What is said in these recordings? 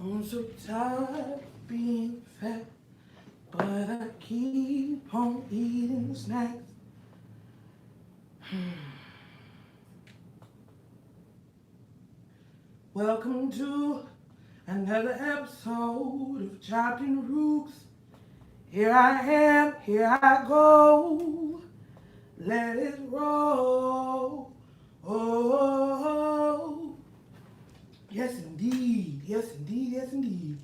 I'm so tired of being fat, but I keep on eating snacks. Welcome to another episode of Chopped and Rooks. Here I am, here I go. Let it roll. Oh, yes indeed, yes indeed, yes indeed.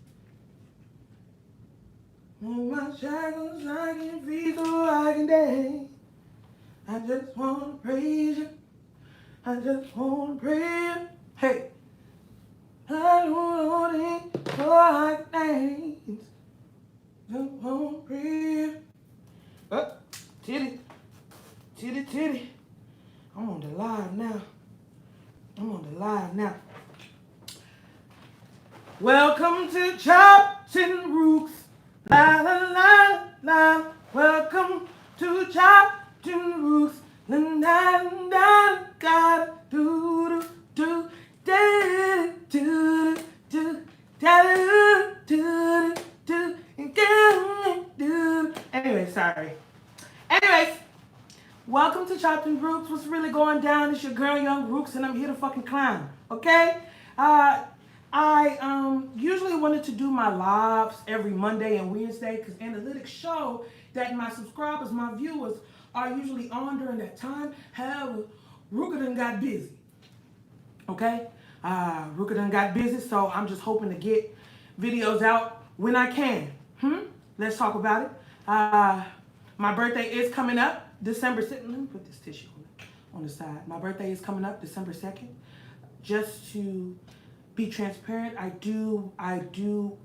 With my shackles, I can feel so I can dance. I just wanna praise you. I just wanna praise you. Hey, I don't wanna eat so I can dance. Just wanna praise you. Titty, titty, titty. I'm on the live now. I'm on the live now. Welcome to Chopped and Rooks. La la la la. Welcome to Chopped and Rooks. La la la la. Do do do do do do do do do. Anyway, sorry. Anyways, welcome to Chopped and Rooks. What's really going down? It's your girl, Young Rooks, and I'm here to fucking clown. Okay? I usually wanted to do my lives every Monday and Wednesday because analytics show that my subscribers, my viewers, are usually on during that time. However, Ruka done got busy. Okay? Ruka done got busy, so I'm just hoping to get videos out when I can. Let's talk about it. My birthday is coming up December 2nd. Let me put this tissue on the side. My birthday is coming up December 2nd. Just to be transparent, I do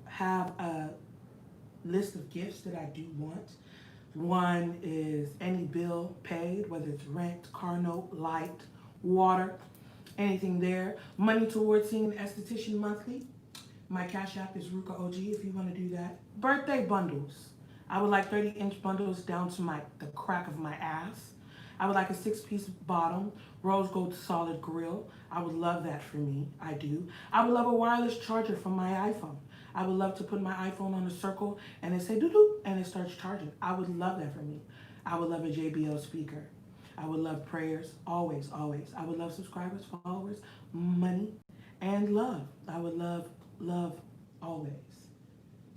have a list of gifts that I do want. One is any bill paid, whether it's rent, car note, light, water, anything there. Money towards seeing an esthetician monthly. My Cash App is RukaOG if you want to do that. Birthday bundles. I would like 30-inch bundles down to the crack of my ass. I would like a 6-piece bottom, rose gold solid grill. I would love that for me. I do. I would love a wireless charger from my iPhone. I would love to put my iPhone on a circle and it say doo-doo and it starts charging. I would love that for me. I would love a JBL speaker. I would love prayers, always, always. I would love subscribers, followers, money, and love. I would love always.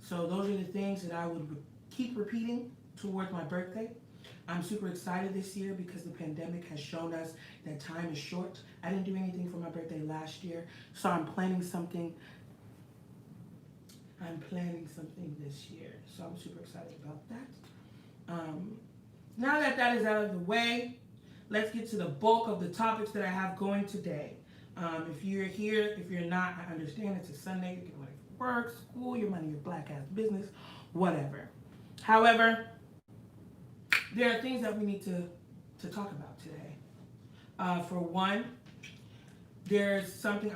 So those are the things that I would keep repeating towards my birthday. I'm super excited this year because the pandemic has shown us that time is short. I didn't do anything for my birthday last year, so I'm planning something this year. So I'm super excited about that. Now that that is out of the way, let's get to the bulk of the topics that I have going today. If you're here, if you're not, I understand it's a Sunday, you're getting ready for work, school, you're minding your black ass business, whatever. However, there are things that we need to talk about today. For one, there's something,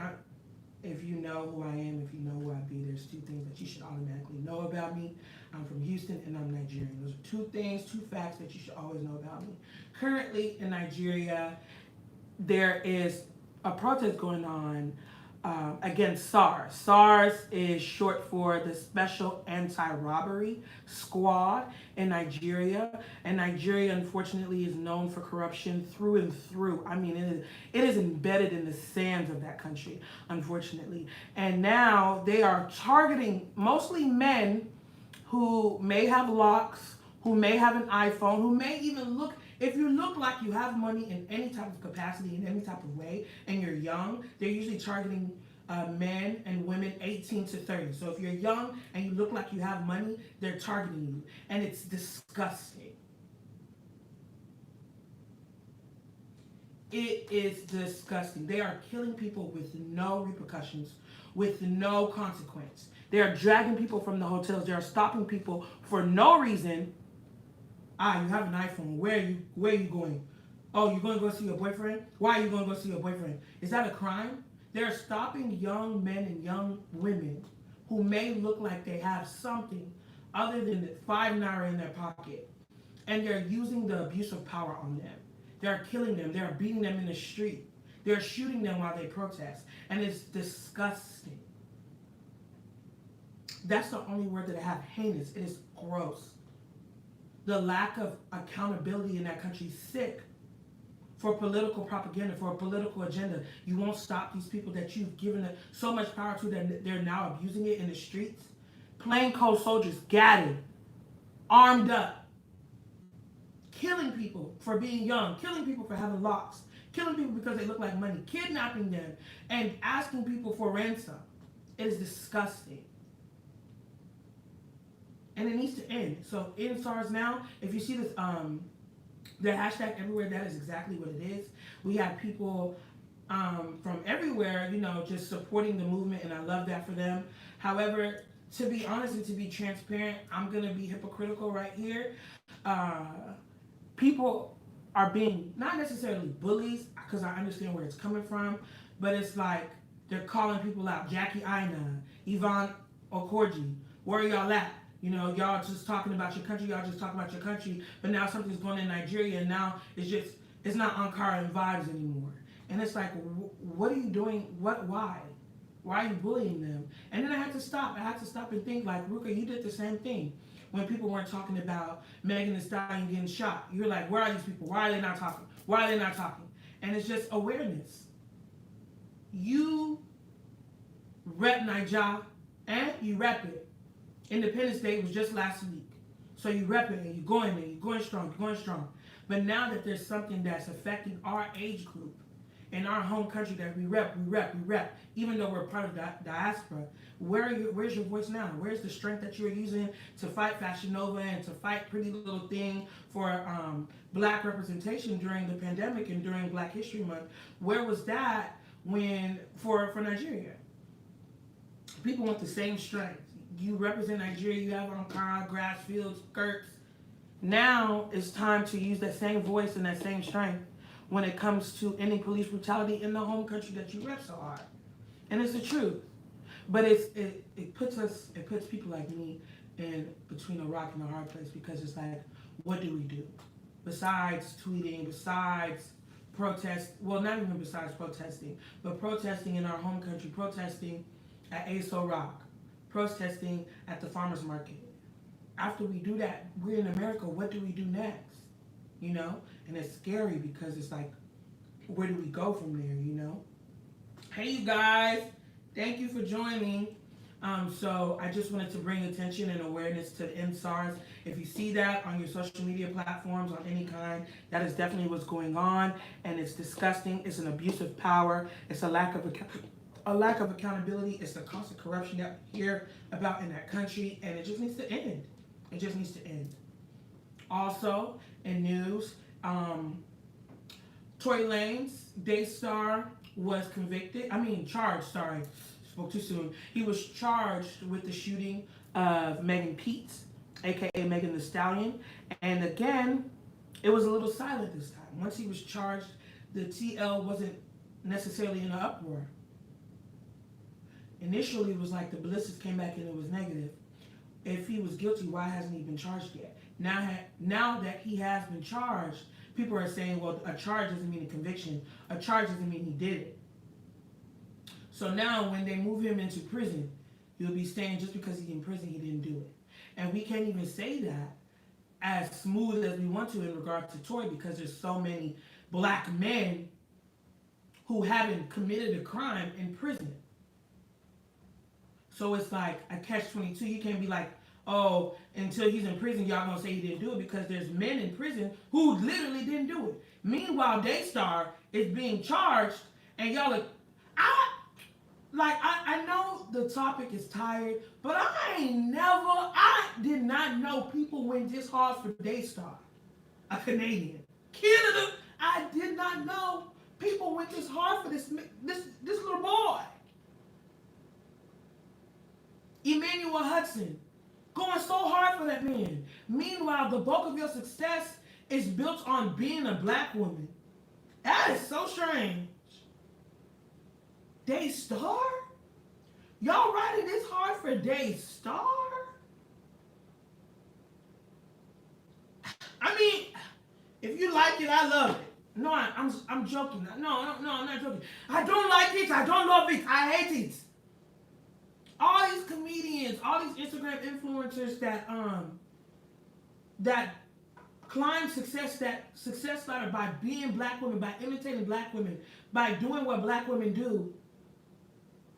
if you know who I am, if you know who I be, there's two things that you should automatically know about me. I'm from Houston and I'm Nigerian. Those are two facts that you should always know about me. Currently in Nigeria, there is a protest going on against SARS. SARS is short for the Special Anti-Robbery Squad in Nigeria. And Nigeria, unfortunately, is known for corruption through and through. I mean, it is embedded in the sands of that country, unfortunately. And now they are targeting mostly men who may have locks, who may have an iPhone, who may even look, if you look like you have money in any type of capacity, in any type of way, and you're young, they're usually targeting men and women 18 to 30. So if you're young and you look like you have money, they're targeting you. And it's disgusting. It is disgusting. They are killing people with no repercussions, with no consequence. They are dragging people from the hotels. They are stopping people for no reason. You have an iPhone. Where are you going? Oh, you're going to go see your boyfriend? Why are you going to go see your boyfriend? Is that a crime? They're stopping young men and young women who may look like they have something other than the 5 naira in their pocket. And they're using the abuse of power on them. They're killing them. They're beating them in the street. They're shooting them while they protest. And it's disgusting. That's the only word that I have. Heinous. It is gross. The lack of accountability in that country is sick. For political propaganda, for a political agenda, you won't stop these people that you've given so much power to that they're now abusing it in the streets. Plainclothes soldiers, gadded, armed up, killing people for being young, killing people for having locks, killing people because they look like money, kidnapping them, and asking people for ransom. It is disgusting. And it needs to end. So in SARS now, if you see this, the hashtag everywhere, that is exactly what it is. We have people from everywhere, just supporting the movement, and I love that for them. However, to be honest and to be transparent, I'm going to be hypocritical right here. People are being, not necessarily bullies, because I understand where it's coming from, but it's like they're calling people out. Jackie Aina, Yvonne Okorji, where are y'all at? Y'all just talking about your country, but now something's going on in Nigeria, and now it's not Ankara and vibes anymore. And it's like, what are you doing? Why? Why are you bullying them? And then I had to stop. And think, like, Ruka, you did the same thing. When people weren't talking about Megan Thee Stallion getting shot, you're like, where are these people? Why are they not talking? And it's just awareness. You rep Nigeria, and you rep it. Independence Day was just last week. So you rep it, and you're going there, you're going strong. But now that there's something that's affecting our age group in our home country that we rep, even though we're part of the diaspora, where's your voice now? Where's the strength that you're using to fight Fashion Nova and to fight Pretty Little Thing for black representation during the pandemic and during Black History Month? Where was that when for Nigeria? People want the same strength. You represent Nigeria, you have on grass fields, skirts. Now it's time to use that same voice and that same strength when it comes to ending police brutality in the home country that you rep so hard. And it's the truth. But it puts people like me in between a rock and a hard place, because it's like, what do we do? Besides tweeting, besides protest, well, not even besides protesting, but protesting in our home country, protesting at ASO Rock, protesting at the farmer's market. After we do that, we're in America, what do we do next? And it's scary, because it's like, where do we go from there, Hey, you guys, thank you for joining. So I just wanted to bring attention and awareness to end SARS. If you see that on your social media platforms on any kind, that is definitely what's going on, and it's disgusting. It's an abuse of power. It's a lack of accountability. It's the constant corruption that we hear about in that country, and it just needs to end. Also, in news, Tory Lanez, Daystar, was charged, spoke too soon. He was charged with the shooting of Megan Pete, aka Megan Thee Stallion. And again, it was a little silent this time. Once he was charged, the TL wasn't necessarily in an uproar. Initially, it was like the ballistics came back and it was negative. If he was guilty, why hasn't he been charged yet? Now that he has been charged, people are saying, well, a charge doesn't mean a conviction. A charge doesn't mean he did it. So now when they move him into prison, he'll be saying just because he's in prison, he didn't do it. And we can't even say that as smooth as we want to in regard to Tory, because there's so many black men who haven't committed a crime in prison. So it's like a catch-22. You can't be like, oh, until he's in prison, y'all gonna say he didn't do it, because there's men in prison who literally didn't do it. Meanwhile, Daystar is being charged, and y'all are, I know the topic is tired, but I did not know people went this hard for Daystar, a Canadian. Canada, I did not know people went this hard for this little boy. Emmanuel Hudson, going so hard for that man. Meanwhile, the bulk of your success is built on being a black woman. That is so strange. Daystar? Y'all riding this hard for Daystar? I mean, if you like it, I love it. No, I'm joking. No, I'm not joking. I don't like it. I don't love it. I hate it. All these comedians, all these Instagram influencers that climb success ladder by being black women, by imitating black women, by doing what black women do.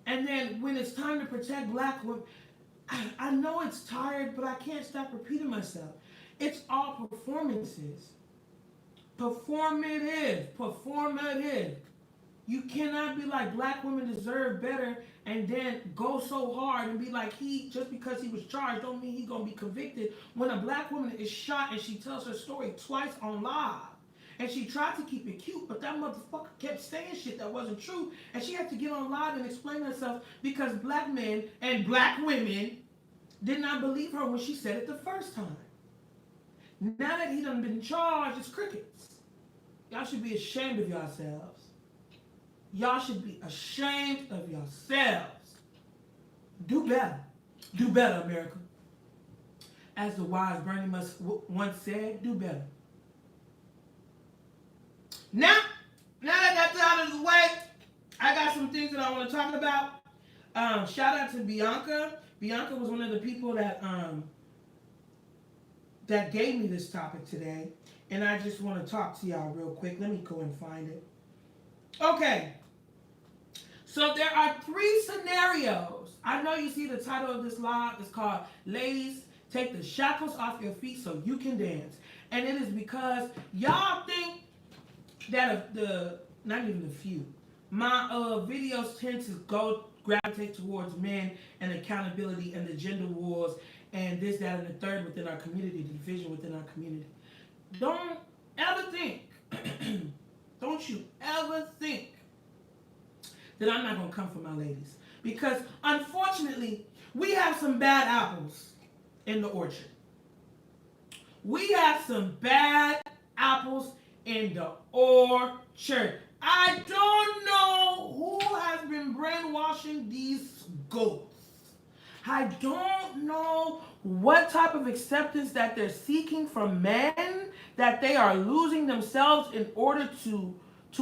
And then when it's time to protect black women, I know it's tired, but I can't stop repeating myself. It's all performances. Performative. You cannot be like black women deserve better and then go so hard and be like just because he was charged don't mean he's gonna be convicted. When a black woman is shot and she tells her story twice on live. And she tried to keep it cute, but that motherfucker kept saying shit that wasn't true. And she had to get on live and explain herself because black men and black women did not believe her when she said it the first time. Now that he done been charged, it's crickets. Y'all should be ashamed of yourselves. Y'all should be ashamed of yourselves. Do better. Do better, America. As the wise Bernie once said, do better. Now that I got that out of the way, I got some things that I want to talk about. Shout out to Bianca. Bianca was one of the people that gave me this topic today. And I just want to talk to y'all real quick. Let me go and find it. Okay. So there are 3 scenarios. I know you see the title of this live. It's called Ladies, Take the Shackles Off Your Feet So You Can Dance. And it is because y'all think that not even a few, my videos tend to gravitate towards men and accountability and the gender wars and this, that, and the third within our community, the division within our community. Don't ever think, don't you ever think that I'm not going to come for my ladies. Because unfortunately, we have some bad apples in the orchard. We have some bad apples in the orchard. I don't know who has been brainwashing these goats. I don't know what type of acceptance that they're seeking from men, that they are losing themselves in order to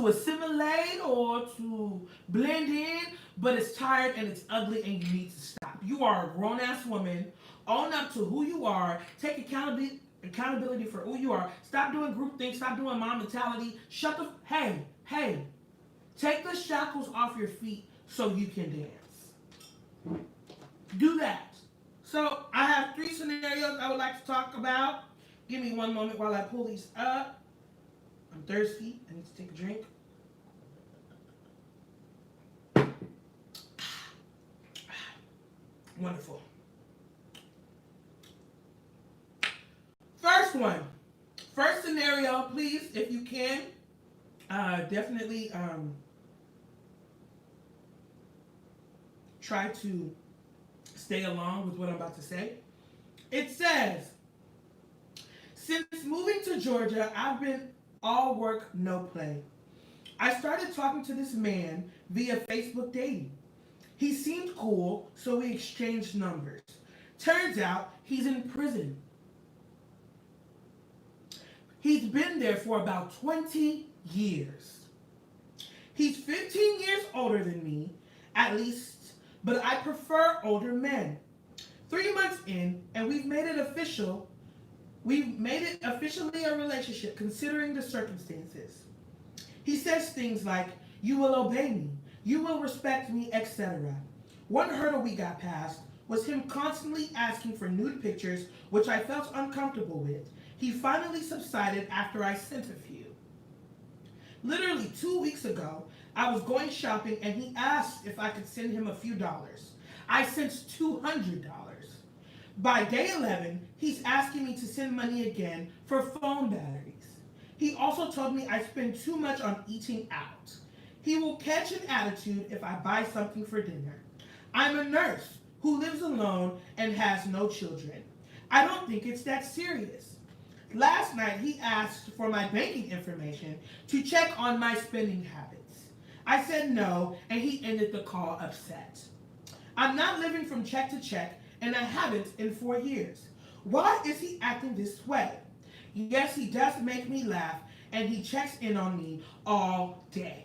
assimilate or to blend in, but it's tired and it's ugly and you need to stop. You are a grown-ass woman. Own up to who you are. Take accountability for who you are. Stop doing groupthink. Stop doing mom mentality. Hey. Take the shackles off your feet so you can dance. Do that. So I have 3 scenarios I would like to talk about. Give me one moment while I pull these up. I'm thirsty. I need to take a drink. Wonderful. First scenario, please, if you can, definitely try to stay along with what I'm about to say. It says, since moving to Georgia, I've been all work, no play. I started talking to this man via Facebook dating. He seemed cool, so we exchanged numbers. Turns out he's in prison. He's been there for about 20 years. He's 15 years older than me, at least, but I prefer older men. 3 months in, and we've made it official. We've made it officially a relationship, considering the circumstances. He says things like, you will obey me, you will respect me, etc. One hurdle we got past was him constantly asking for nude pictures, which I felt uncomfortable with. He finally subsided after I sent a few. Literally 2 weeks ago, I was going shopping and he asked if I could send him a few dollars. I sent $200. By day 11, he's asking me to send money again for phone batteries. He also told me I spend too much on eating out. He will catch an attitude if I buy something for dinner. I'm a nurse who lives alone and has no children. I don't think it's that serious. Last night, he asked for my banking information to check on my spending habits. I said no, and he ended the call upset. I'm not living from check to check, and I haven't in 4 years. Why is he acting this way? Yes, he does make me laugh, and he checks in on me all day.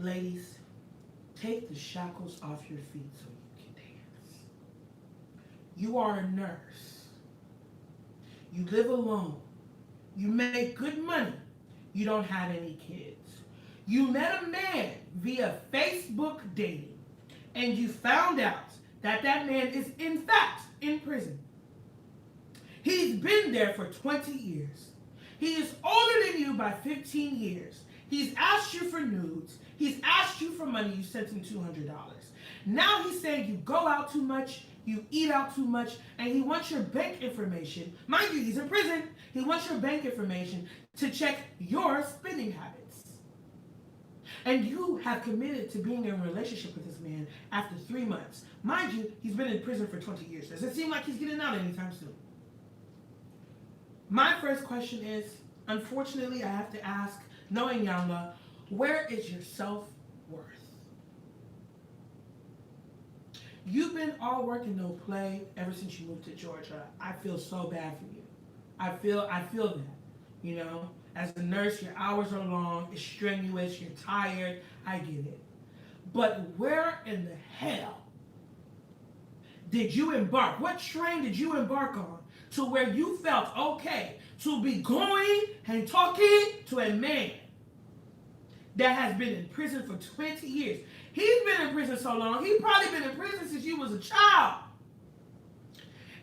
Ladies, take the shackles off your feet so you can dance. You are a nurse. You live alone. You make good money. You don't have any kids. You met a man via Facebook dating, and you found out that that man is in fact in prison. He's been there for 20 years. He is older than you by 15 years. He's asked you for nudes. He's asked you for money. You sent him $200. Now he's saying you go out too much, you eat out too much, and he wants your bank information. Mind you, he's in prison. He wants your bank information to check your spending habits. And you have committed to being in a relationship with this man after 3 months. Mind you, he's been in prison for 20 years. Does it seem like he's getting out anytime soon? My first question is, unfortunately, I have to ask, knowing Yanga, where is your self-worth? You've been all work and no play ever since you moved to Georgia. I feel so bad for you. I feel that, you know. As a nurse, your hours are long, it's strenuous, you're tired, I get it. But where in the hell did you embark? What train did you embark on to where you felt okay to be going and talking to a man that has been in prison for 20 years? He's been in prison so long, he's probably been in prison since you was a child.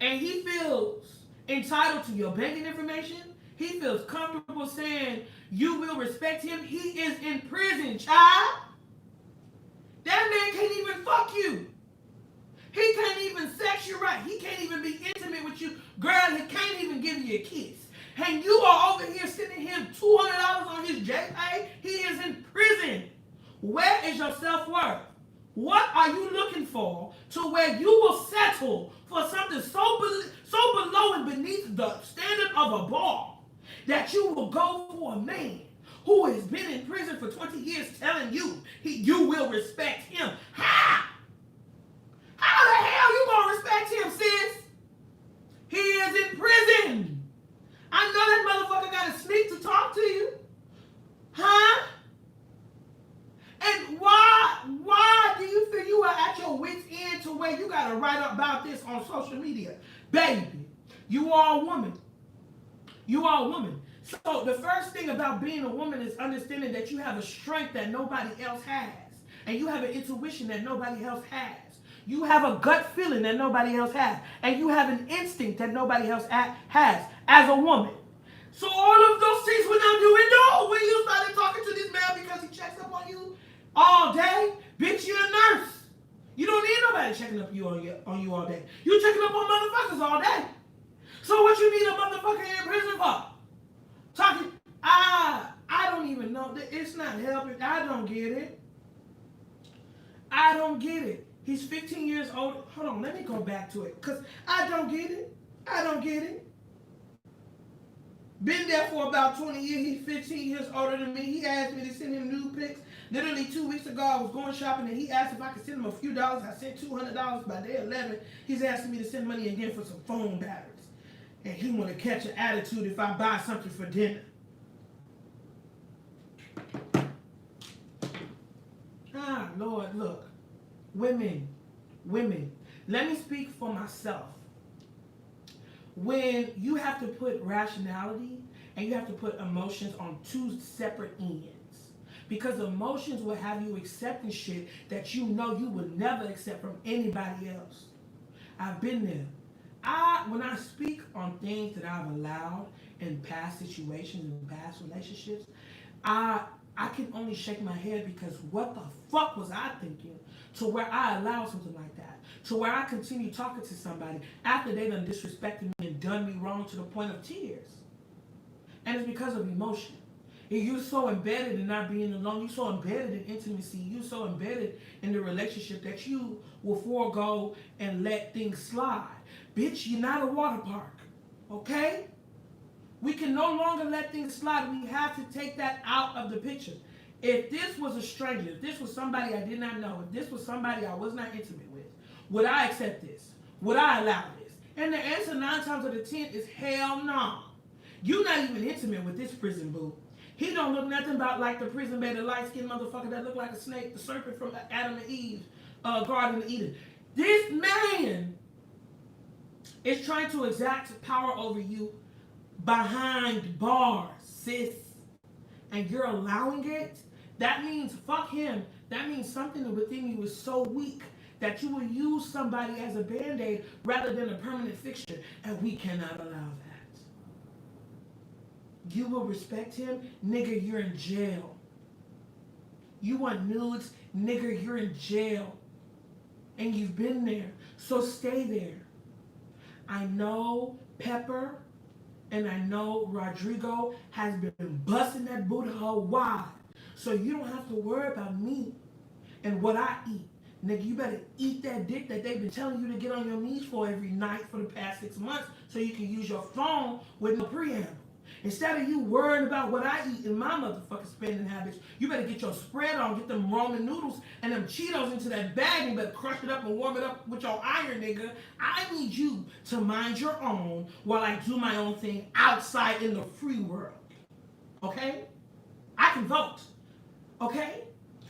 And he feels entitled to your banking information. He feels comfortable saying you will respect him. He is in prison, child. That man can't even fuck you. He can't even sex you right. He can't even be intimate with you. Girl, he can't even give you a kiss. And you are over here sending him $200 on his JPay. He is in prison. Where is your self-worth? What are you looking for to where you will settle for something so below and beneath the standard of a bar that you will go for a man who has been in prison for 20 years telling you you will respect him? How? How the hell you gonna respect him, sis? He is in prison. I know that motherfucker got to sneak to talk to you. Huh? And why do you feel you are at your wit's end to where you got to write about this on social media? Baby, you are a woman. You are a woman. So the first thing about being a woman is understanding that you have a strength that nobody else has. And you have an intuition that nobody else has. You have a gut feeling that nobody else has. And you have an instinct that nobody else has as a woman. So all of those things went out the window when you started talking to this man because he checks up on you all day. Bitch, you're a nurse. You don't need nobody checking up on you all day. You checking up on motherfuckers all day. So what you need a motherfucker in prison for? Talking, I don't even know. It's not helping. I don't get it. I don't get it. He's 15 years old. Hold on, let me go back to it. Because I don't get it. I don't get it. Been there for about 20 years. He's 15 years older than me. He asked me to send him nude pics. Literally 2 weeks ago, I was going shopping and he asked if I could send him a few dollars. I sent $200 by day 11. He's asking me to send money again for some phone batteries. And he want to catch an attitude if I buy something for dinner. Ah, Lord, look. Women. Let me speak for myself. When you have to put rationality and you have to put emotions on two separate ends. Because emotions will have you accepting shit that you know you would never accept from anybody else. I've been there. When I speak on things that I've allowed in past situations and past relationships, I can only shake my head because what the fuck was I thinking to where I allowed something like that? To where I continue talking to somebody after they done disrespected me and done me wrong to the point of tears. And it's because of emotion. And you're so embedded in not being alone. You're so embedded in intimacy. You're so embedded in the relationship that you will forego and let things slide. Bitch, you're not a water park. Okay? We can no longer let things slide. We have to take that out of the picture. If this was a stranger, if this was somebody I did not know, if this was somebody I was not intimate with, would I accept this? Would I allow this? And the answer 9 times out of 10 is hell no. You're not even intimate with this prison boo. He don't look nothing about like the prison bed, the light-skinned motherfucker that looked like a snake, the serpent from Adam and Eve, Garden of Eden. This man is trying to exact power over you behind bars, sis. And you're allowing it. That means fuck him. That means something within you is so weak that you will use somebody as a band-aid rather than a permanent fixture. And we cannot allow that. You will respect him, nigga, you're in jail. You want nudes, nigga, you're in jail. And you've been there, so stay there. I know Pepper and I know Rodrigo has been busting that booty hole wide. So you don't have to worry about me and what I eat. Nigga, you better eat that dick that they've been telling you to get on your knees for every night for the past 6 months so you can use your phone with no preamble. Instead of you worrying about what I eat in my motherfucking spending habits, you better get your spread on, get them Roman noodles and them Cheetos into that bag and better crush it up and warm it up with your iron, nigga. I need you to mind your own while I do my own thing outside in the free world. Okay? I can vote. Okay?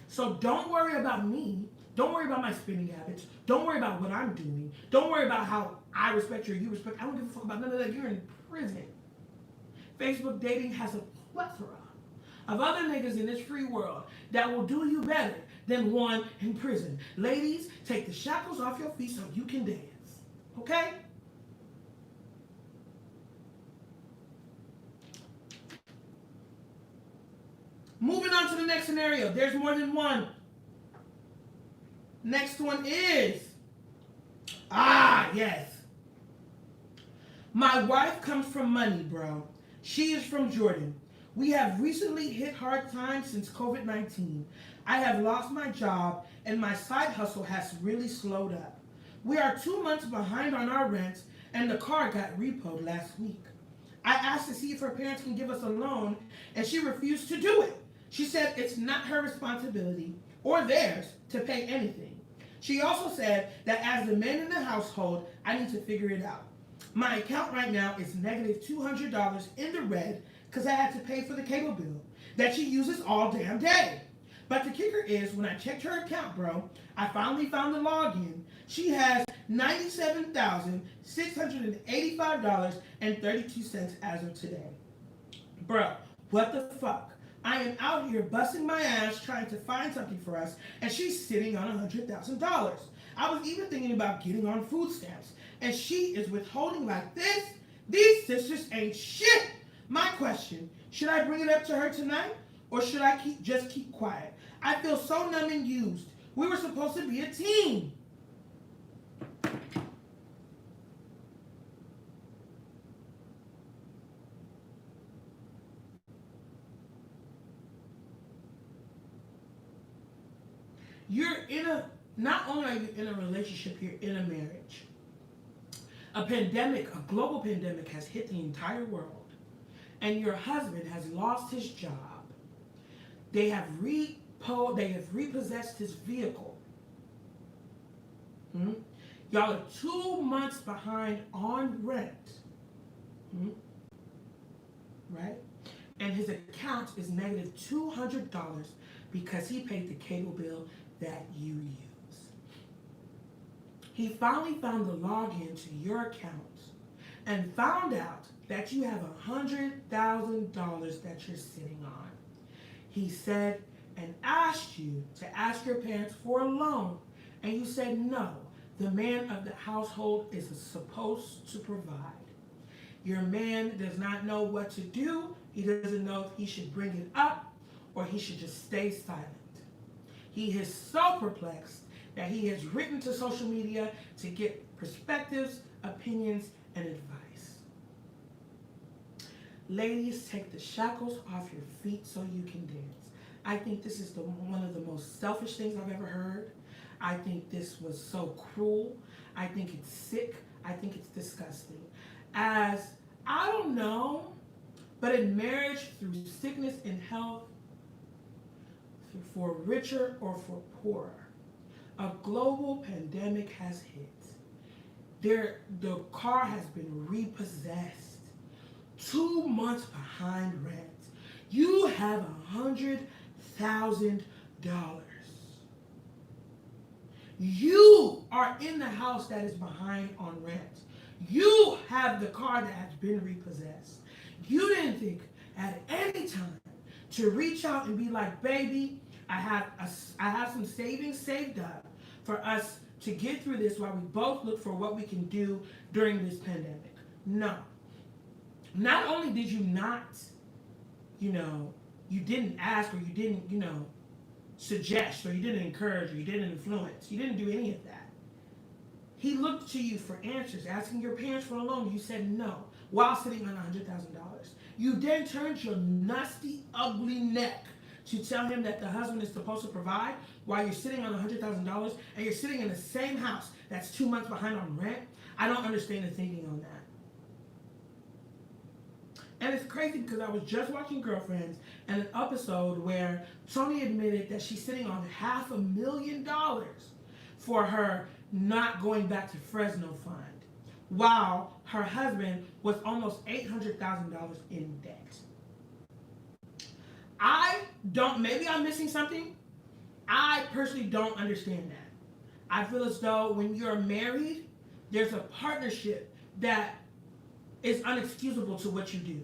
So don't worry about me. Don't worry about my spending habits. Don't worry about what I'm doing. Don't worry about how I respect you or you respect. I don't give a fuck about none of that. You're in prison. Facebook dating has a plethora of other niggas in this free world that will do you better than one in prison. Ladies, take the shackles off your feet so you can dance. Okay? Moving on to the next scenario. There's more than one. Next one is, yes. My wife comes from money, bro. She is from Jordan. We have recently hit hard times since COVID-19. I have lost my job and my side hustle has really slowed up. We are 2 months behind on our rent and the car got repoed last week. I asked to see if her parents can give us a loan and she refused to do it. She said it's not her responsibility or theirs to pay anything. She also said that as the man in the household, I need to figure it out. My account right now is negative $200 in the red because I had to pay for the cable bill that she uses all damn day. But the kicker is when I checked her account, bro, I finally found the login. She has $97,685.32 as of today. Bro, what the fuck? I am out here busting my ass trying to find something for us, and she's sitting on $100,000. I was even thinking about getting on food stamps, and she is withholding like this? These sisters ain't shit. My question, should I bring it up to her tonight, or should I just keep quiet? I feel so numb and used. We were supposed to be a team. Not only are you in a relationship, you're in a marriage. A global pandemic has hit the entire world, and your husband has lost his job. They have repossessed his vehicle. Y'all are 2 months behind on rent. Right? And his account is negative $200 because he paid the cable bill that you use. He finally found the login to your account and found out that you have $100,000 that you're sitting on. He said and asked you to ask your parents for a loan, and you said no. The man of the household is supposed to provide. Your man does not know what to do. He doesn't know if he should bring it up or he should just stay silent. He is so perplexed that he has written to social media to get perspectives, opinions, and advice. Ladies, take the shackles off your feet so you can dance. I think this is one of the most selfish things I've ever heard. I think this was so cruel. I think it's sick. I think it's disgusting. I don't know, but in marriage, through sickness and health, for richer or for poorer, a global pandemic has hit. The car has been repossessed. 2 months behind rent. You have $100,000. You are in the house that is behind on rent. You have the car that has been repossessed. You didn't think at any time to reach out and be like, baby, I have some savings saved up for us to get through this while we both look for what we can do during this pandemic. No. Not only did you not, you didn't ask, or you didn't, suggest, or you didn't encourage, or you didn't influence. You didn't do any of that. He looked to you for answers, asking your parents for a loan. You said no, while sitting on $100,000. You then turned your nasty, ugly neck to tell him that the husband is supposed to provide while you're sitting on $100,000 and you're sitting in the same house that's 2 months behind on rent. I don't understand the thinking on that. And it's crazy because I was just watching Girlfriends and an episode where Tony admitted that she's sitting on $500,000 for her not going back to Fresno Fund, while her husband was almost $800,000 in debt. Maybe I'm missing something. I personally don't understand that. I feel as though when you're married, there's a partnership that is unexcusable to what you do.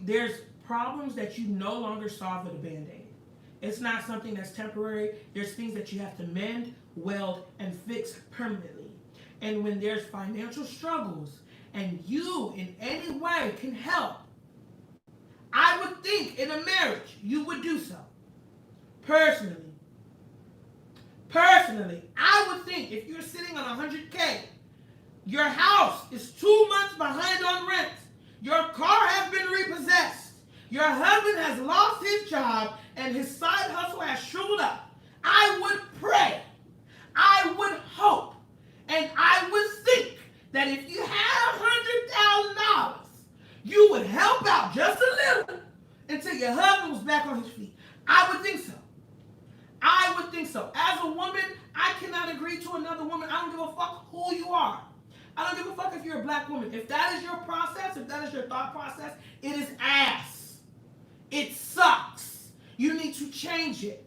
There's problems that you no longer solve with a Band-Aid. It's not something that's temporary. There's things that you have to mend, weld, and fix permanently. And when there's financial struggles and you in any way can help, I would think in a marriage you would do so. Personally, I would think if you're sitting on $100K, your house is 2 months behind on rent, your car has been repossessed, your husband has lost his job, and his side hustle has shriveled up, I would pray, I would hope, and I would think that if you had $100,000, you would help out just a little until your husband was back on his feet. I would think so. I would think so. As a woman, I cannot agree to another woman. I don't give a fuck who you are. I don't give a fuck if you're a black woman. If that is your process, if that is your thought process, it is ass. It sucks. You need to change it.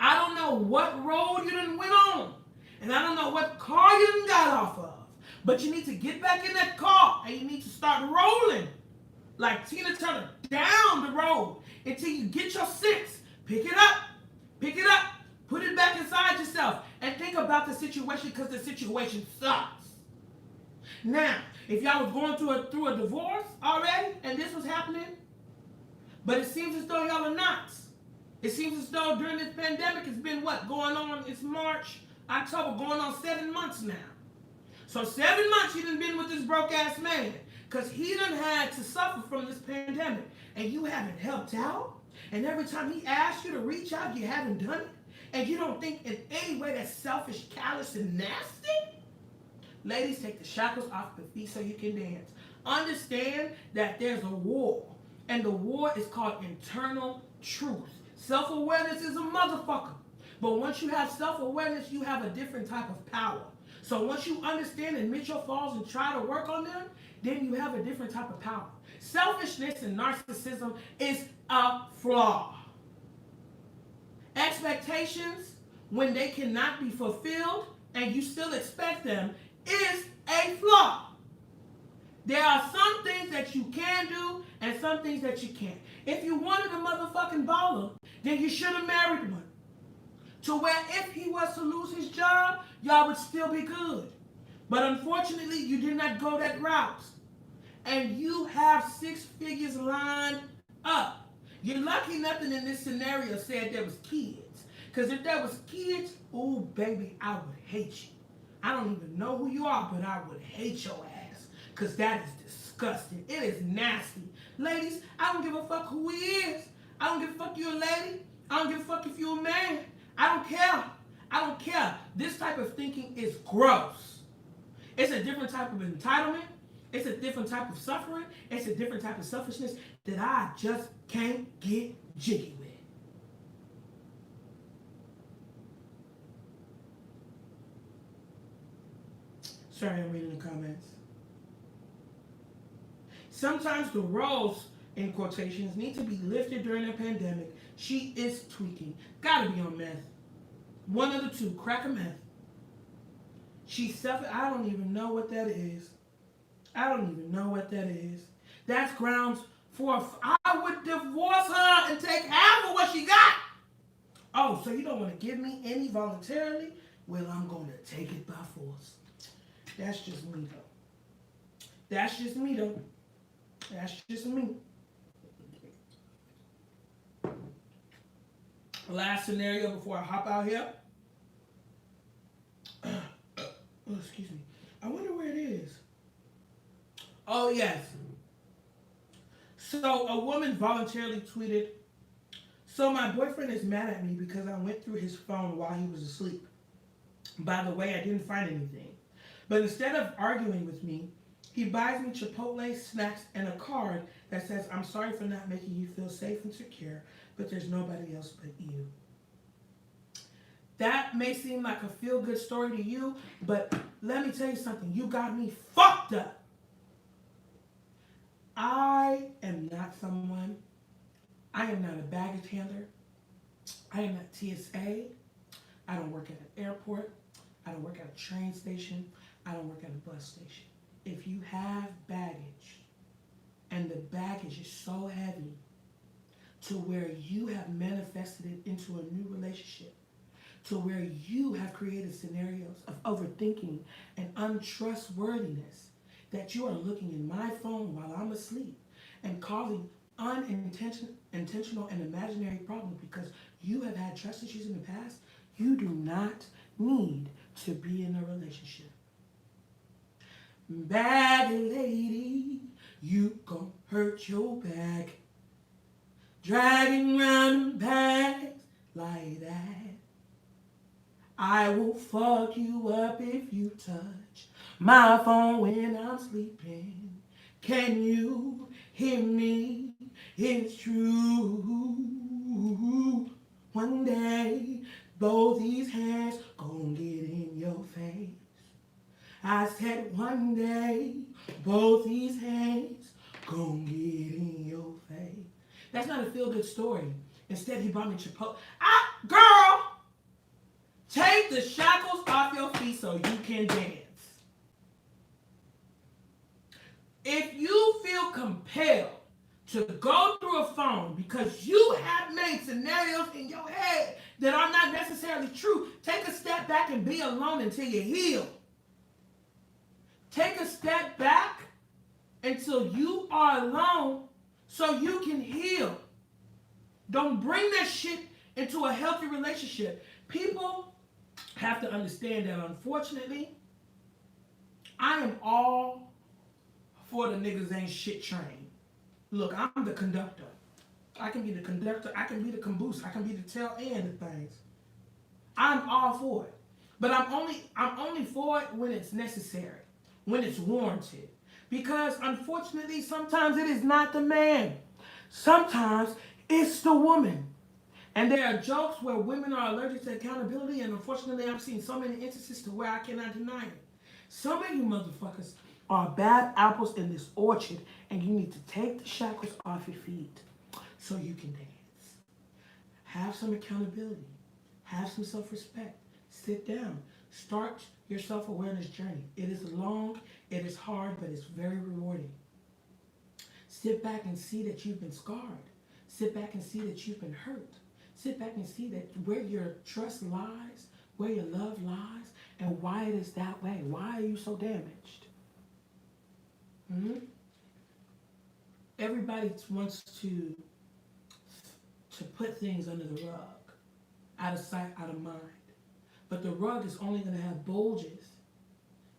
I don't know what road you done went on, and I don't know what car you done got off of, but you need to get back in that car, and you need to start rolling like Tina Turner down the road until you get your sense. Pick it up, put it back inside yourself, and think about the situation, because the situation sucks. Now, if y'all was going through a divorce already, and this was happening, but it seems as though y'all are not. It seems as though during this pandemic, it's been going on? It's March, October, going on 7 months now. So 7 months you done been with this broke ass man, because he done had to suffer from this pandemic, and you haven't helped out, and every time he asks you to reach out, you haven't done it, and you don't think in any way that's selfish, callous, and nasty? Ladies, take the shackles off your feet so you can dance. Understand that there's a war, and the war is called internal truth. Self-awareness is a motherfucker, but once you have self-awareness, you have a different type of power. So once you understand and admit your flaws and try to work on them, then you have a different type of power. Selfishness and narcissism is a flaw. Expectations, when they cannot be fulfilled and you still expect them, is a flaw. There are some things that you can do and some things that you can't. If you wanted a motherfucking baller, then you should have married one. To where if he was to lose his job, y'all would still be good. But unfortunately, you did not go that route. And you have 6 figures lined up. You're lucky nothing in this scenario said there was kids. Because if there was kids, oh baby, I would hate you. I don't even know who you are, but I would hate your ass. Because that is disgusting. It is nasty. Ladies, I don't give a fuck who he is. I don't give a fuck if you're a lady. I don't give a fuck if you're a man. I don't care. I don't care. This type of thinking is gross. It's a different type of entitlement. It's a different type of suffering. It's a different type of selfishness that I just can't get jiggy with. Sorry, I'm reading the comments. Sometimes the roles in quotations, need to be lifted during the pandemic. She is tweaking. Gotta be on meth. One of the two, crack or meth. She's self. I don't even know what that is. I don't even know what that is. That's grounds for. I would divorce her and take half of what she got. Oh, so you don't want to give me any voluntarily? Well, I'm going to take it by force. That's just me, though. That's just me, though. That's just me. Last scenario before I hop out here. Oh, excuse me. I wonder where it is. Oh, yes. So a woman voluntarily tweeted, so my boyfriend is mad at me because I went through his phone while he was asleep. By the way, I didn't find anything. But instead of arguing with me, he buys me Chipotle snacks and a card that says, I'm sorry for not making you feel safe and secure, but there's nobody else but you. That may seem like a feel-good story to you, but let me tell you something. You got me fucked up. I am not someone, I am not a baggage handler. I am not TSA. I don't work at an airport. I don't work at a train station. I don't work at a bus station. If you have baggage and the baggage is so heavy to where you have manifested it into a new relationship, to where you have created scenarios of overthinking and untrustworthiness, that you are looking in my phone while I'm asleep and causing unintentional and imaginary problems because you have had trust issues in the past, you do not need to be in a relationship. Bad lady, you gon' hurt your back, dragging round bags like that. I will fuck you up if you touch my phone when I'm sleeping. Can you hear me? It's true. One day, both these hands gon' get in your face. I said one day, both these hands gon' get in your face. That's not a feel-good story. Instead, he brought me Chipotle. Girl, take the shackles off your feet so you can dance. If you feel compelled to go through a phone because you have made scenarios in your head that are not necessarily true, take a step back and be alone until you heal. Take a step back until you are alone so you can heal. Don't bring that shit into a healthy relationship. People have to understand that, unfortunately, I am all for the niggas ain't shit train. Look, I'm the conductor. I can be the conductor. I can be the caboose. I can be the tail end of things. I'm all for it. But I'm only for it when it's necessary, when it's warranted. Because unfortunately, sometimes it is not the man. Sometimes it's the woman. And there are jokes where women are allergic to accountability, and unfortunately, I've seen so many instances to where I cannot deny it. Some of you motherfuckers are bad apples in this orchard, and you need to take the shackles off your feet so you can dance. Have some accountability. Have some self-respect. Sit down. Start your self-awareness journey. It is long, it is hard, but it's very rewarding. Sit back and see that you've been scarred. Sit back and see that you've been hurt. Sit back and see that where your trust lies, where your love lies, and why it is that way. Why are you so damaged? Everybody wants to put things under the rug, out of sight, out of mind. But the rug is only going to have bulges.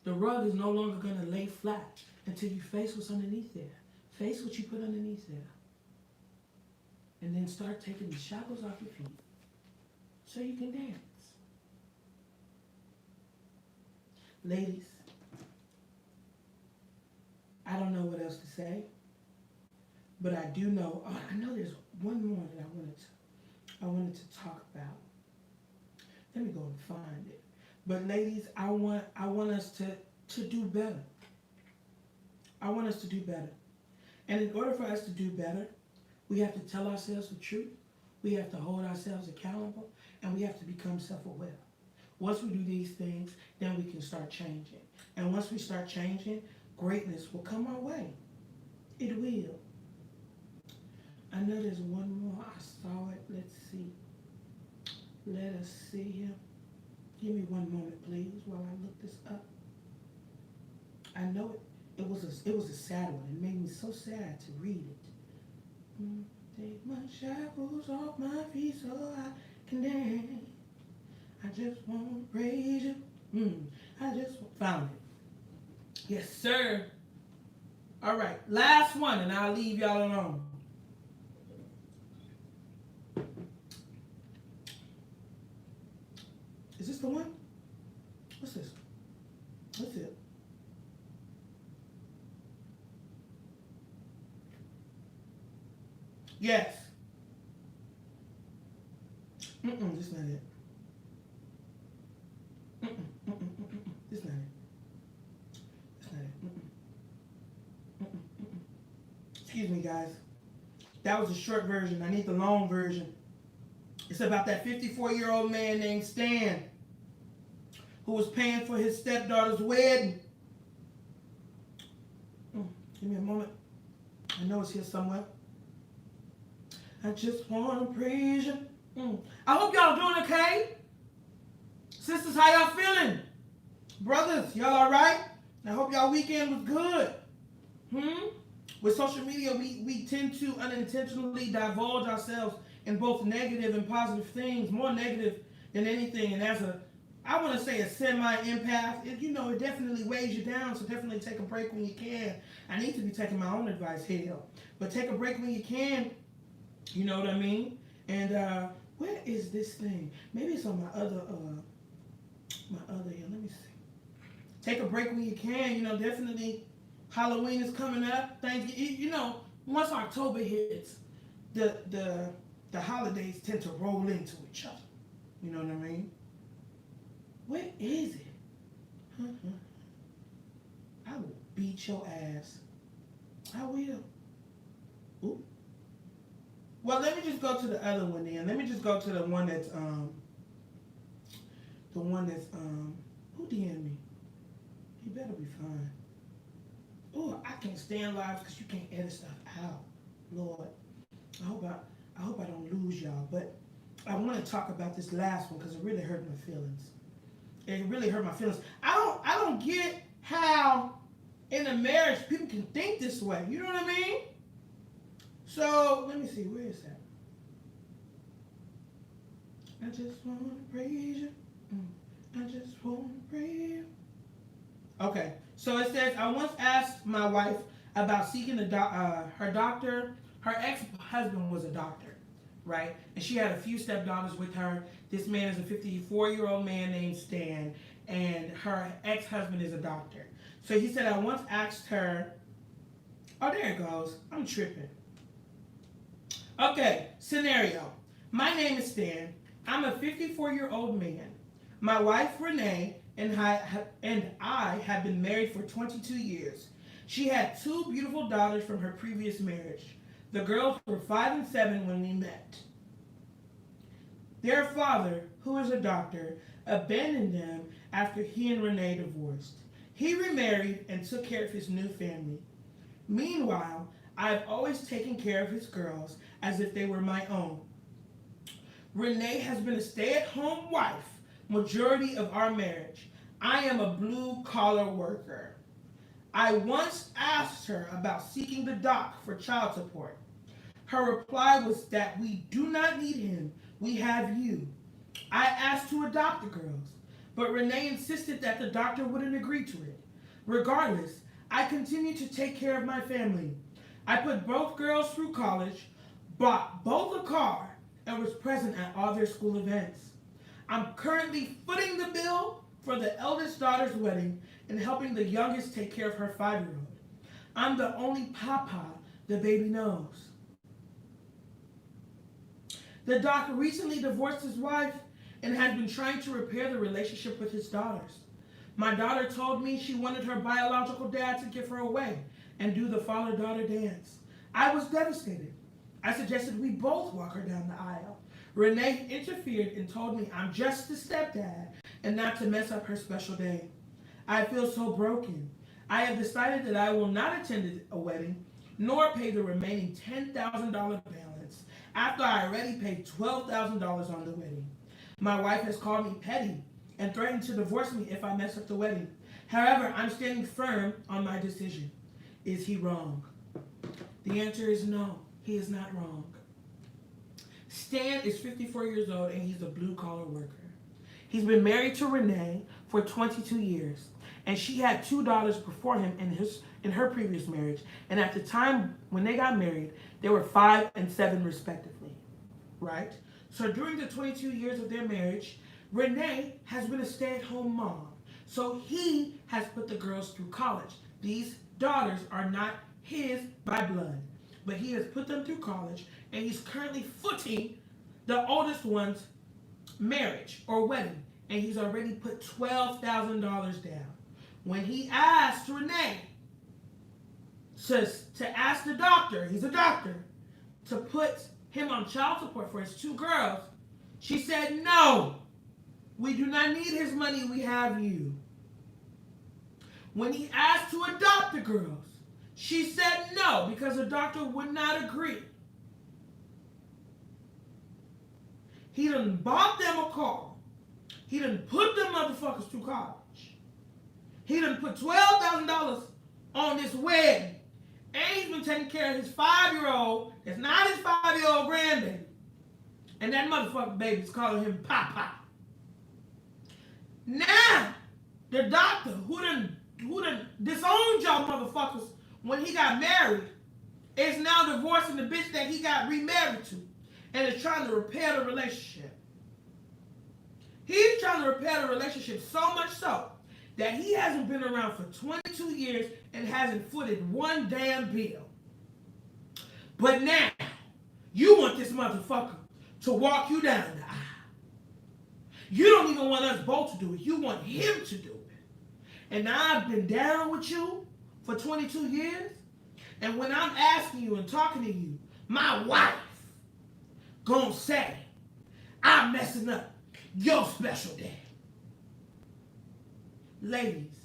The rug is no longer going to lay flat until you face what's underneath there. Face what you put underneath there. And then start taking the shackles off your feet so you can dance. Ladies, I don't know what else to say, but I do know, I know there's one more that I wanted to talk about. Let me go and find it. But ladies, I want us to do better. I want us to do better. And in order for us to do better, we have to tell ourselves the truth. We have to hold ourselves accountable, and we have to become self-aware. Once we do these things, then we can start changing. And once we start changing, greatness will come our way. It will. I know there's one more. I saw it. Let's see. Let us see here. Give me one moment, please, while I look this up. I know it. It was a sad one. It made me so sad to read it. Take my shackles off my feet so I can dance. I just want to praise you. I just found it. Yes, sir. All right, last one, and I'll leave y'all alone. Is this the one? What's this? What's it? Yes. This not it. This not it. This not it. Excuse me, guys. That was a short version. I need the long version. It's about that 54-year-old man named Stan who was paying for his stepdaughter's wedding. Give me a moment. I know it's here somewhere. I just want to praise you. I hope y'all doing okay. Sisters, how y'all feeling? Brothers, y'all all right? I hope y'all weekend was good. With social media, we tend to unintentionally divulge ourselves in both negative and positive things, more negative than anything. And as I want to say a semi-empath, it definitely weighs you down, so definitely take a break when you can. I need to be taking my own advice, hell. But take a break when you can, you know what I mean? And where is this thing? Maybe it's on my other here. Let me see. Take a break when you can, definitely. Halloween is coming up. Thanksgiving, once October hits, the holidays tend to roll into each other. You know what I mean? Where is it? I will beat your ass. I will. Ooh. Well, let me just go to the other one then. Let me just go to the one that's who DM'd me? He better be fine. Oh, I can't stand lives because you can't edit stuff out. Lord, I hope I don't lose y'all. But I want to talk about this last one because it really hurt my feelings. It really hurt my feelings. I don't get how in a marriage people can think this way. You know what I mean? So let me see. Where is that? I just want to praise you. I just want to praise you. Okay, so it says, I once asked my wife about seeking her doctor. Her ex-husband was a doctor, right? And she had a few stepdaughters with her. This man is a 54-year-old man named Stan, and her ex-husband is a doctor. So he said, I once asked her, oh, there it goes. I'm tripping. Okay, scenario. My name is Stan. I'm a 54-year-old man. My wife, Renee, and I have been married for 22 years. She had 2 beautiful daughters from her previous marriage. The girls were 5 and 7 when we met. Their father, who is a doctor, abandoned them after he and Renee divorced. He remarried and took care of his new family. Meanwhile, I've always taken care of his girls as if they were my own. Renee has been a stay-at-home wife majority of our marriage. I am a blue-collar worker. I once asked her about seeking the doc for child support. Her reply was that we do not need him. We have you. I asked to adopt the girls, but Renee insisted that the doctor wouldn't agree to it. Regardless, I continued to take care of my family. I put both girls through college, bought both a car, and was present at all their school events. I'm currently footing the bill for the eldest daughter's wedding and helping the youngest take care of her 5-year-old. I'm the only papa the baby knows. The doc recently divorced his wife and has been trying to repair the relationship with his daughters. My daughter told me she wanted her biological dad to give her away, and do the father-daughter dance. I was devastated. I suggested we both walk her down the aisle. Renee interfered and told me I'm just the stepdad and not to mess up her special day. I feel so broken. I have decided that I will not attend a wedding nor pay the remaining $10,000 balance after I already paid $12,000 on the wedding. My wife has called me petty and threatened to divorce me if I mess up the wedding. However, I'm standing firm on my decision. Is he wrong? The answer is no, he is not wrong. Stan is 54 years old and he's a blue-collar worker. He's been married to Renee for 22 years, and she had 2 daughters before him in her previous marriage, and at the time when they got married, they were 5 and 7 respectively, right? So during the 22 years of their marriage, Renee has been a stay-at-home mom. So he has put the girls through college. These daughters are not his by blood, but he has put them through college, and he's currently footing the oldest one's marriage or wedding, and he's already put $12,000 down. When he asked Renee to ask the doctor, he's a doctor, to put him on child support for his 2 girls, she said, no, we do not need his money, we have you. When he asked to adopt the girls, she said no, because the doctor would not agree. He done bought them a car. He done put them motherfuckers through college. He done put $12,000 on this wedding. And he's been taking care of his 5-year-old, that's not his 5-year-old grandbaby. And that motherfucking baby's calling him Papa. Now, the doctor who done disowned y'all motherfuckers when he got married is now divorcing the bitch that he got remarried to and is trying to repair the relationship. He's trying to repair the relationship so much so that he hasn't been around for 22 years and hasn't footed one damn bill. But now, you want this motherfucker to walk you down the aisle. You don't even want us both to do it. You want him to do it. And I've been down with you for 22 years. And when I'm asking you and talking to you, my wife gonna say, I'm messing up your special day. Ladies,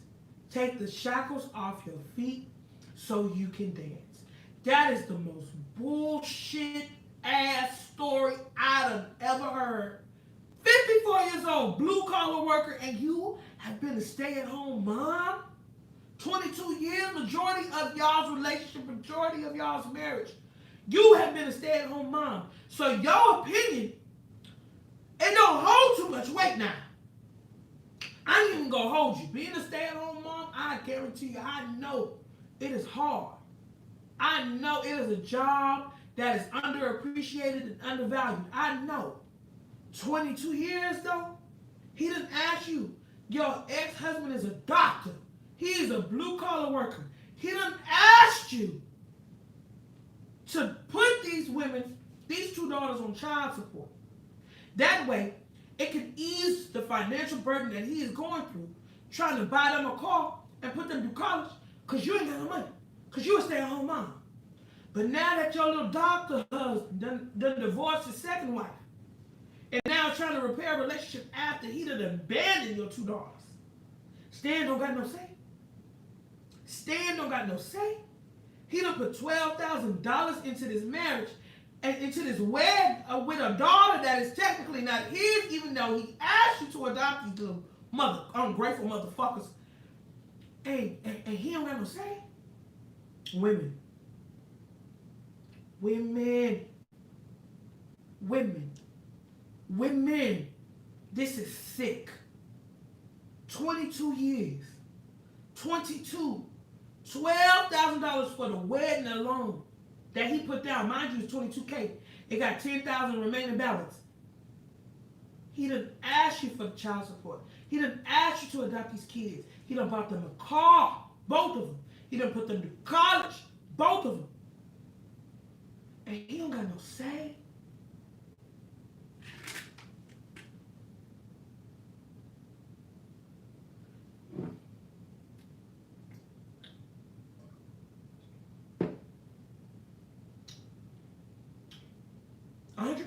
take the shackles off your feet so you can dance. That is the most bullshit ass story I've ever heard. 54 years old, blue collar worker, and you have been a stay-at-home mom? 22 years, majority of y'all's relationship, majority of y'all's marriage. You have been a stay-at-home mom. So your opinion, it don't hold too much weight now. I ain't even gonna hold you. Being a stay-at-home mom, I guarantee you, I know it is hard. I know it is a job that is underappreciated and undervalued. I know. 22 years though, he didn't ask you. Your ex-husband is a doctor. He is a blue-collar worker. He didn't ask you to put these women, these 2 daughters on child support. That way, it can ease the financial burden that he is going through, trying to buy them a car and put them through college, because you ain't got no money, because you a stay-at-home mom. But now that your little doctor husband done divorced his second wife, and now trying to repair a relationship after he done abandoned your 2 daughters, Stan don't got no say. Stan don't got no say. He done put $12,000 into this marriage and into this wedding with a daughter that is technically not his, even though he asked you to adopt these little ungrateful motherfuckers. And he don't got no say. Women. This is sick. 22 years. 22. $12,000 for the wedding alone that he put down. Mind you, it's $22K. It got $10,000 remaining balance. He didn't ask you for the child support. He didn't ask you to adopt these kids. He done bought them a car, both of them. He done put them to college, both of them. And he don't got no say.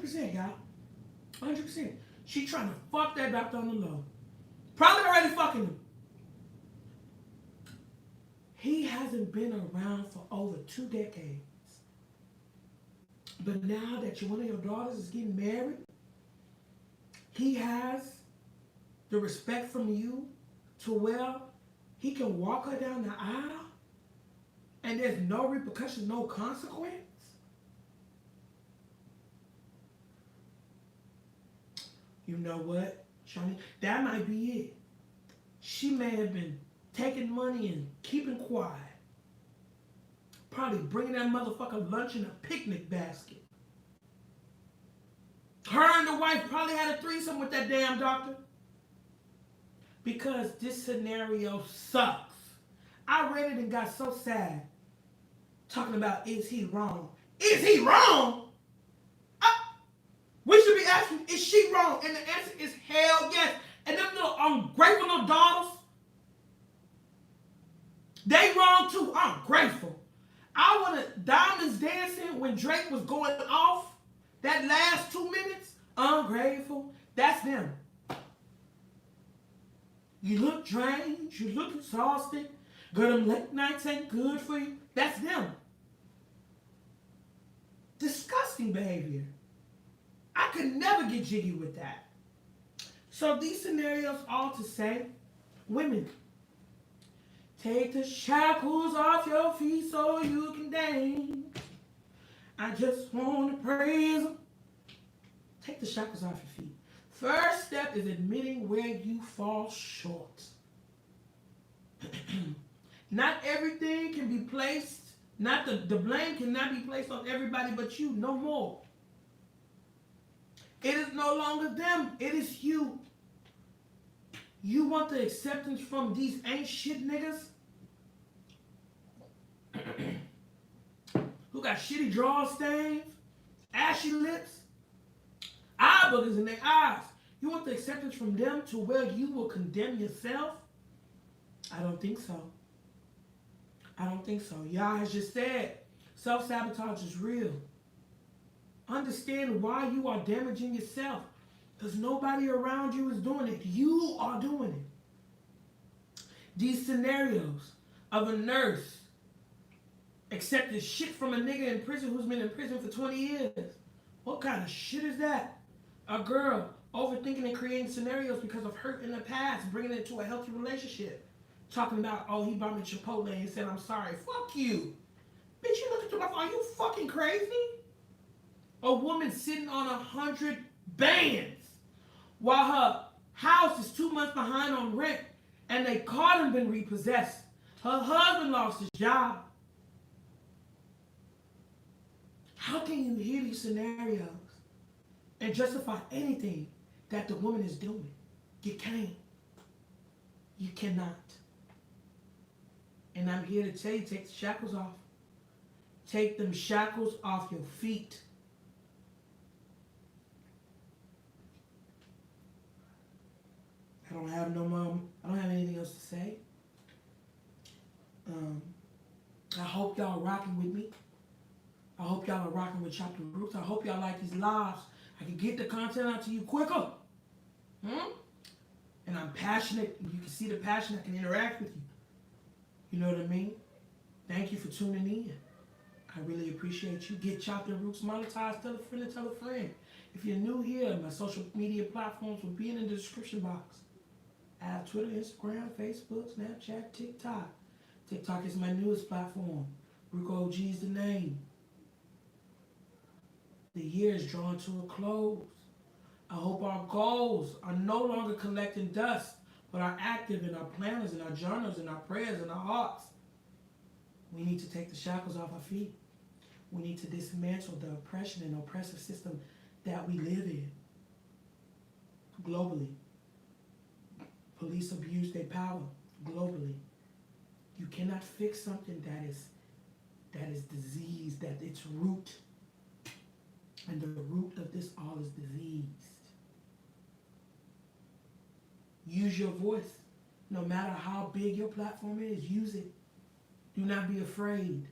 100%, y'all. 100%. She trying to fuck that doctor on the low. Probably already fucking him. He hasn't been around for over 2 decades. But now that one of your daughters is getting married, he has the respect from you to where he can walk her down the aisle and there's no repercussion, no consequence. You know what, Shawnee? That might be it. She may have been taking money and keeping quiet. Probably bringing that motherfucker lunch in a picnic basket. Her and the wife probably had a threesome with that damn doctor. Because this scenario sucks. I read it and got so sad. Talking about, is he wrong? Is he wrong? We should be asking, is she wrong? And the answer is hell yes. And them little ungrateful little daughters, they wrong too. I'm grateful. I want Diamonds dancing when Drake was going off that last 2 minutes. Ungrateful. That's them. You look drained. You look exhausted. Girl, them late nights ain't good for you. That's them. Disgusting behavior. I could never get jiggy with that. So these scenarios all to say, women, take the shackles off your feet so you can dance. I just want to praise them. Take the shackles off your feet. First step is admitting where you fall short. Not everything can be placed, the blame cannot be placed on everybody but you, no more. It is no longer them, it is you. You want the acceptance from these ain't shit niggas who got shitty draw stains, ashy lips, eye boogers in their eyes. You want the acceptance from them to where you will condemn yourself? I don't think so. I don't think so. Y'all has just said self-sabotage is real. Understand why you are damaging yourself. Because nobody around you is doing it. You are doing it. These scenarios of a nurse accepting shit from a nigga in prison who's been in prison for 20 years. What kind of shit is that? A girl overthinking and creating scenarios because of hurt in the past, bringing it to a healthy relationship. Talking about, oh, he bought me Chipotle and said, I'm sorry. Fuck you. Bitch, you looking through my phone. Are you fucking crazy? A woman sitting on 100 bands while her house is 2 months behind on rent and they caught him been repossessed. Her husband lost his job. How can you hear these scenarios and justify anything that the woman is doing? You can't. You cannot. And I'm here to tell you, take the shackles off. Take them shackles off your feet. I don't have no mom. I don't have anything else to say. I hope y'all rocking with me. I hope y'all are rocking with choppedandroox. I hope y'all like these lives. I can get the content out to you quicker. And I'm passionate. You can see the passion. I can interact with you. You know what I mean? Thank you for tuning in. I really appreciate you. Get choppedandroox monetized. Tell a friend and tell a friend. If you're new here, my social media platforms will be in the description box. I have Twitter, Instagram, Facebook, Snapchat, TikTok. TikTok is my newest platform. RukaOG is the name. The year is drawing to a close. I hope our goals are no longer collecting dust, but are active in our planners, in our journals, in our prayers, in our hearts. We need to take the shackles off our feet. We need to dismantle the oppression and oppressive system that we live in. Globally. Police abuse their power. Globally. You cannot fix something that is diseased, that its root. And the root of this all is diseased. Use your voice. No matter how big your platform is, use it. Do not be afraid,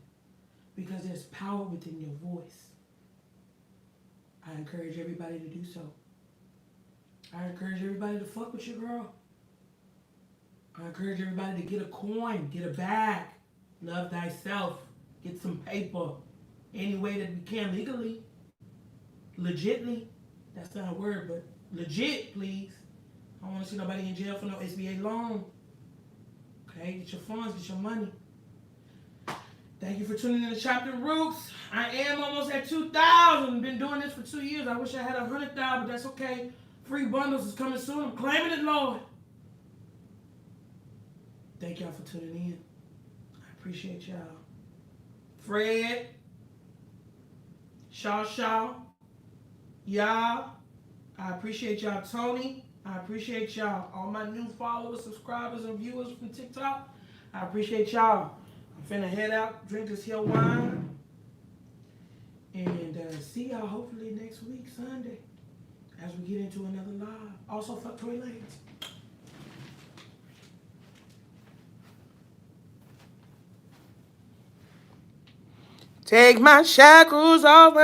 because there's power within your voice. I encourage everybody to do so. I encourage everybody to fuck with your girl. I encourage everybody to get a coin, get a bag, love thyself, get some paper, any way that we can legally, legitly. That's not a word, but legit, please. I don't want to see nobody in jail for no SBA loan. Okay, get your funds, get your money. Thank you for tuning in to choppedandroox. I am almost at 2,000. Been doing this for 2 years. I wish I had 100,000, but that's okay. Free bundles is coming soon. I'm claiming it, Lord. Thank y'all for tuning in. I appreciate y'all. Fred, Shaw, y'all. I appreciate y'all. Tony, I appreciate y'all. All my new followers, subscribers, and viewers from TikTok, I appreciate y'all. I'm finna head out, drink this here wine, and see y'all hopefully next week, Sunday, as we get into another live. Also, fuck Toy Ladies. Take my shackles off.